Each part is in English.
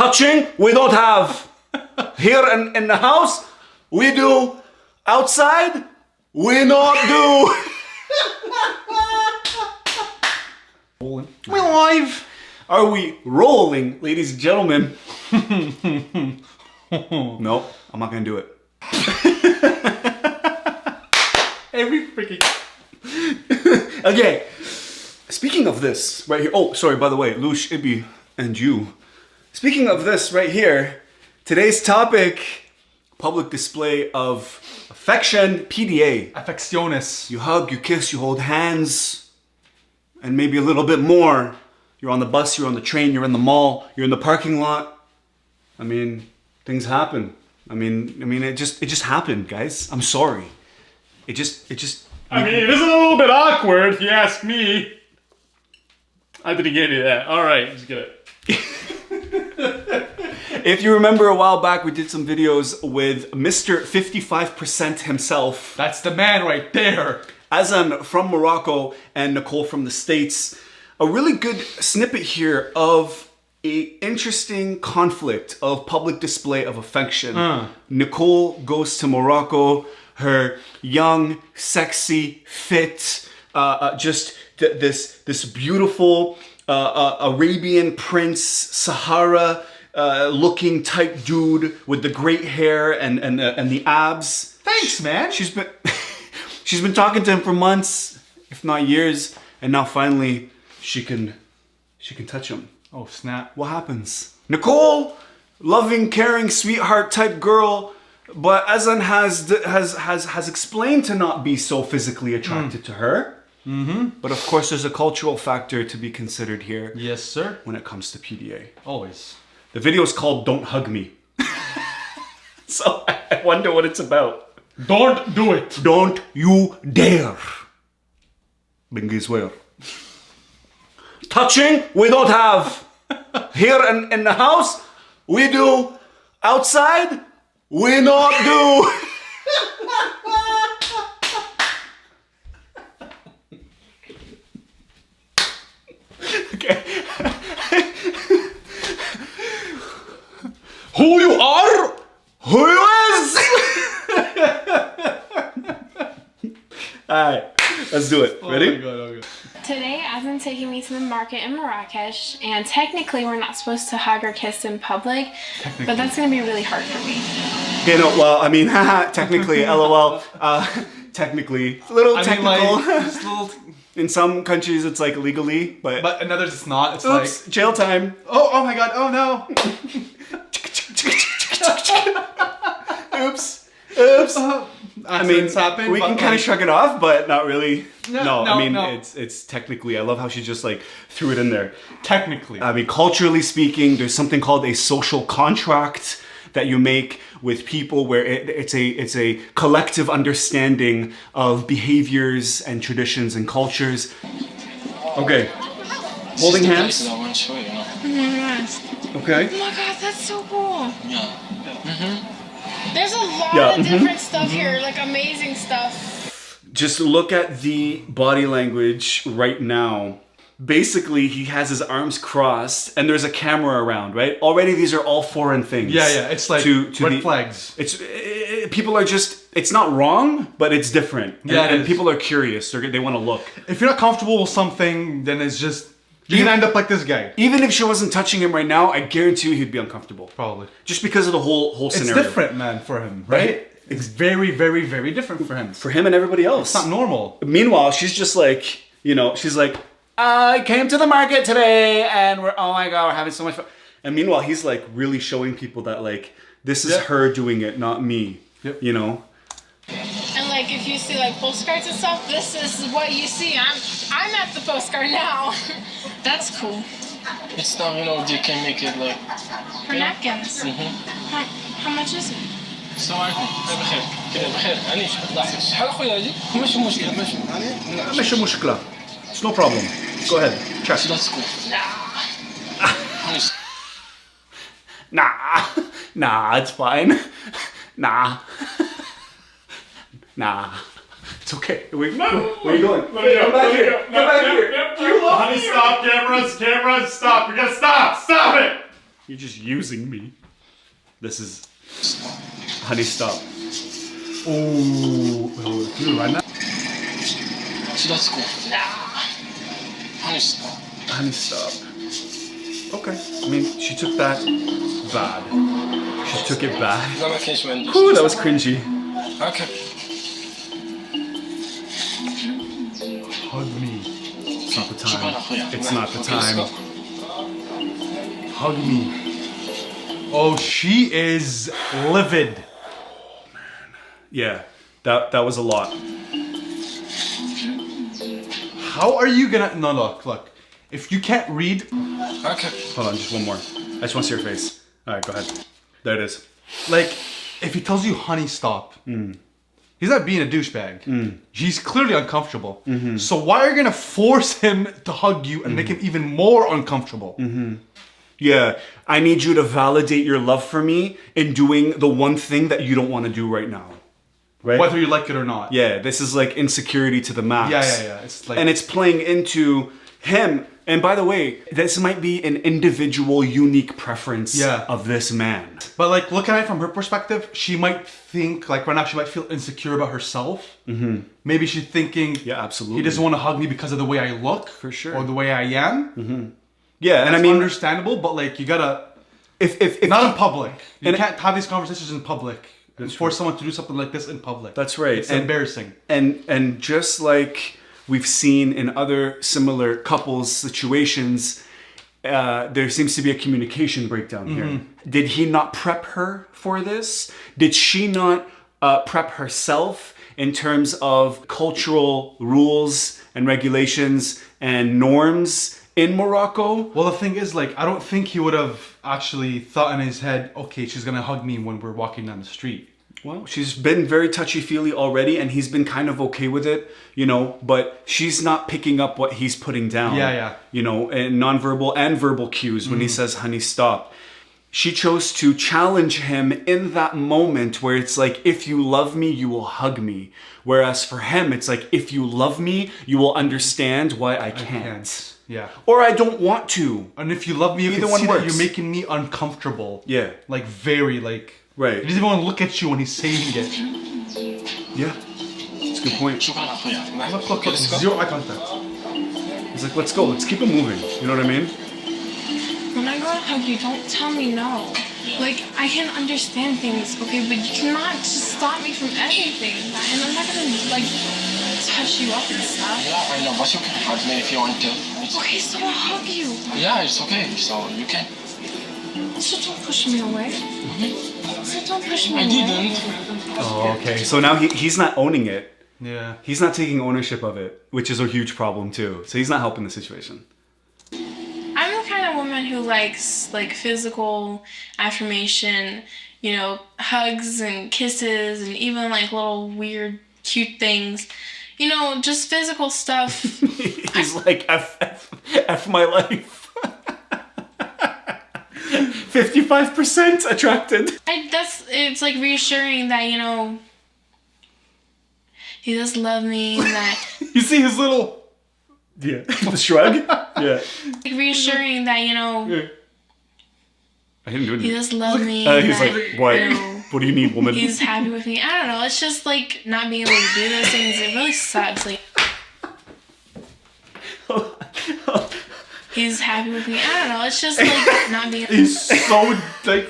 Touching, we don't have. Here in the house, we do. Outside, we not do. We're live. Are we rolling, ladies and gentlemen? No, I'm not gonna do it. Every freaking... Okay, speaking of this right here. Oh, sorry, by the way, Loush, Ibi, and you. Speaking of this right here, today's topic, public display of affection, PDA. Affectiones. You hug, you kiss, you hold hands, and maybe a little bit more. You're on the bus, you're on the train, you're in the mall, you're in the parking lot. I mean, things happen. I mean, it just happened, guys. I'm sorry. It just. I mean, it is a little bit awkward, if you ask me. I didn't get it that. All right, just get it. If you remember a while back, we did some videos with Mr. 55% himself. That's the man right there. Azan from Morocco and Nicole from the States. A really good snippet here of a interesting conflict of public display of affection. Nicole goes to Morocco, her young, sexy, fit, this beautiful Arabian Prince, Sahara looking type dude with the great hair and the abs. Thanks, man. She's been talking to him for months, if not years, and now finally she can touch him. Oh, snap. What happens? Nicole, loving, caring, sweetheart type girl, but Azan has explained to not be so physically attracted to her. Mm-hmm. But of course, there's a cultural factor to be considered here. Yes, sir. When it comes to PDA. Always. The video is called "Don't Hug Me," so I wonder what it's about. Don't do it. Don't you dare. Bingi swear. Touching, we don't have. Here in the house, we do. Outside, we not do. Okay. Who you are? Who you is? Alright, let's do it. Ready? Oh my God, okay. Today, Azan's taking me to the market in Marrakesh, and technically we're not supposed to hug or kiss in public, but that's going to be really hard for me. Okay, no, well, I mean, haha, technically, LOL, technically, a little technical. Just a little... In some countries, it's like legally, but in others, it's not. It's oops, like... jail time. Oh my God, oh no. Oops. I mean, happened, we can kind of shrug it off, but not really. No, I mean, it's technically, I love how she just like threw it in there. Technically. I mean, culturally speaking, there's something called a social contract that you make with people where it's a collective understanding of behaviors and traditions and cultures. Okay. Holding hands. Oh my gosh. Okay. Oh my god, that's so cool. Yeah. There's a lot of different stuff here, like amazing stuff. Just look at the body language right now. Basically, he has his arms crossed and there's a camera around, right? Already these are all foreign things. Yeah, it's like red flags. People are just, it's not wrong, but it's different. Yeah, and people are curious, they want to look. If you're not comfortable with something, then it's just, you're gonna end up like this guy. Even if she wasn't touching him right now, I guarantee you he'd be uncomfortable. Probably. Just because of the whole scenario. It's different, man, for him, right? It's very, very, very different for him. For him and everybody else. It's not normal. Meanwhile, she's just like, she's like, I came to the market today and oh my God, we're having so much fun. And meanwhile, he's like really showing people that like, this is her doing it, not me, you know? And like if you see like postcards and stuff, this is what you see. I'm at the postcard now. That's cool. It's now, they can make it like... For napkins. How much is it? السلام عليكم بخير كده بخير عنيش لاحظ شحال خويا هادي ماشي مشكل ماشي مشكلة. It's no problem. Go ahead. Check. That's cool. Nah, it's fine. Nah. It's okay. Where are you going? Come back here. Honey, stop, cameras, stop. You gotta stop it. You're just using me. This is... Honey, stop. Oh, dude, right now. Let's go. Honey, stop. Honey, stop. Okay. I mean, she took that bad. She took it bad. Ooh, that was cringy. Okay. Hug me. It's not the time. It's not the time. Hug me. Oh, she is livid. Yeah, that was a lot. How are you gonna... No, look. If you can't read... Okay. Hold on, just one more. I just want to see your face. All right, go ahead. There it is. Like, if he tells you, honey, stop. He's not being a douchebag. He's clearly uncomfortable. So why are you gonna force him to hug you and make him even more uncomfortable? Yeah, I need you to validate your love for me in doing the one thing that you don't want to do right now. Right? Whether you like it or not. Yeah, this is like insecurity to the max. Yeah. It's like... And it's playing into him. And by the way, this might be an individual, unique preference of this man. But like, looking at it from her perspective, she might think, like right now, she might feel insecure about herself. Maybe she's thinking, Yeah, absolutely. he doesn't want to hug me because of the way I look. For sure. Or the way I am. Yeah, and That's I mean... understandable, but like, you gotta... If Not in public. You And- can't have these conversations in public. And force someone to do something like this in public. That's right. It's embarrassing. And just like we've seen in other similar couples situations, there seems to be a communication breakdown here. Did he not prep her for this? Did she not prep herself in terms of cultural rules and regulations and norms in Morocco? Well, the thing is, like, I don't think he would have actually thought in his head, okay, she's gonna hug me when we're walking down the street. Well, she's been very touchy-feely already, and he's been kind of okay with it, you know, but she's not picking up what he's putting down. Yeah. You know, and nonverbal and verbal cues when he says, honey, stop. She chose to challenge him in that moment where it's like, if you love me, you will hug me. Whereas for him, it's like, if you love me, you will understand why I can't. Yeah. Or I don't want to. And if you love me, you Either can one see that works. you're making me uncomfortable. Yeah. Like, very, like... Right. He doesn't even want to look at you when he's saying it. Yeah. It's a good point. Look, zero eye contact. He's like, let's go. Let's keep it moving. You know what I mean? When I go to hug you, don't tell me no. Like, I can understand things, okay, but you cannot just stop me from everything. And I'm not gonna, like, touch you up and stuff. Yeah, I know, but you can hug me if you want to. Okay, so I'll hug you. Yeah, it's okay. So you can. So don't push me away. So don't push me I away. didn't. Oh, okay. So now he's not owning it. Yeah. He's not taking ownership of it, which is a huge problem too. So he's not helping the situation. I'm the kind of woman who likes, like, physical affirmation, you know, hugs and kisses and even, like, little weird, cute things. You know, just physical stuff. He's like, F my life. 55% attracted. It's like reassuring that, you know, he does love me, and that You see his little... Yeah. The shrug? Yeah. like reassuring that, you know, I didn't do he anything. does love me. He's that, like, what? you know, What do you need, woman? he's happy with me. I don't know. It's just like not being able to do those things. It really sucks. Like, he's happy with me. I don't know. It's just like not being. He's so... like...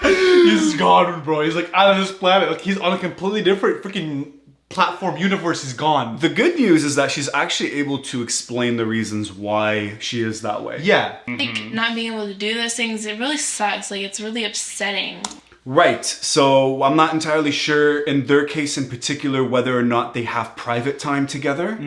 He's gone, bro. He's like out of this planet. Like, he's on a completely different freaking platform universe. He's gone. The good news is that she's actually able to explain the reasons why she is that way. Yeah. Like not being able to do those things. It really sucks. Like it's really upsetting. Right. So I'm not entirely sure in their case in particular whether or not they have private time together.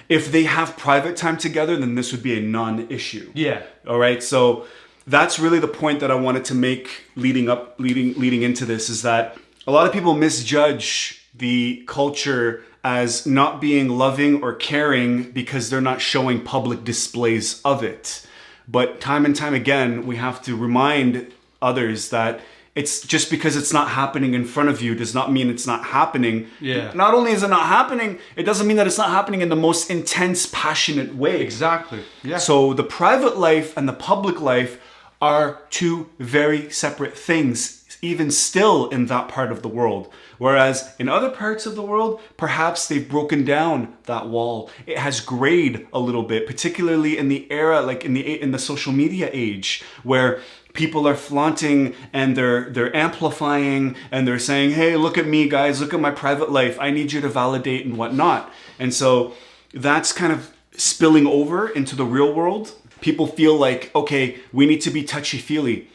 If they have private time together, then this would be a non-issue. Yeah. All right. So that's really the point that I wanted to make leading into this, is that a lot of people misjudge the culture as not being loving or caring because they're not showing public displays of it. But time and time again, we have to remind others that it's just because it's not happening in front of you does not mean it's not happening. Yeah. Not only is it not happening, it doesn't mean that it's not happening in the most intense, passionate way. Exactly. Yeah. So the private life and the public life are two very separate things, even still in that part of the world. Whereas in other parts of the world, perhaps they've broken down that wall. It has grayed a little bit, particularly in the era, like in the social media age, where people are flaunting and they're amplifying and they're saying, hey, look at me, guys, look at my private life. I need you to validate and whatnot. And so that's kind of spilling over into the real world. People feel like, okay, we need to be touchy-feely.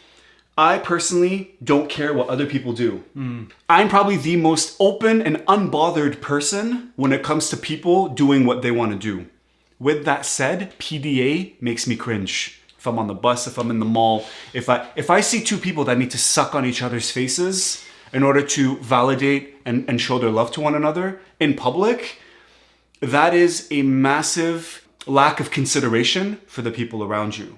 I personally don't care what other people do. I'm probably the most open and unbothered person when it comes to people doing what they want to do. With that said, PDA makes me cringe. If I'm on the bus, if I'm in the mall, if I see two people that need to suck on each other's faces in order to validate and show their love to one another in public, that is a massive lack of consideration for the people around you.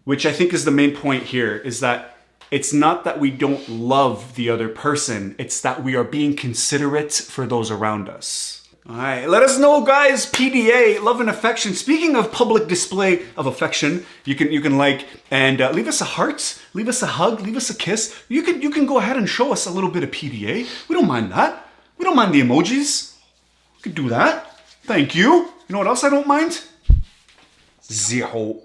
Which I think is the main point here, is that it's not that we don't love the other person, it's that we are being considerate for those around us. All right, let us know, guys. PDA, love and affection. Speaking of public display of affection, you can like and leave us a heart, leave us a hug, leave us a kiss. You can go ahead and show us a little bit of PDA. We don't mind that. We don't mind the emojis. We could do that. Thank you. You know what else I don't mind? Zihou.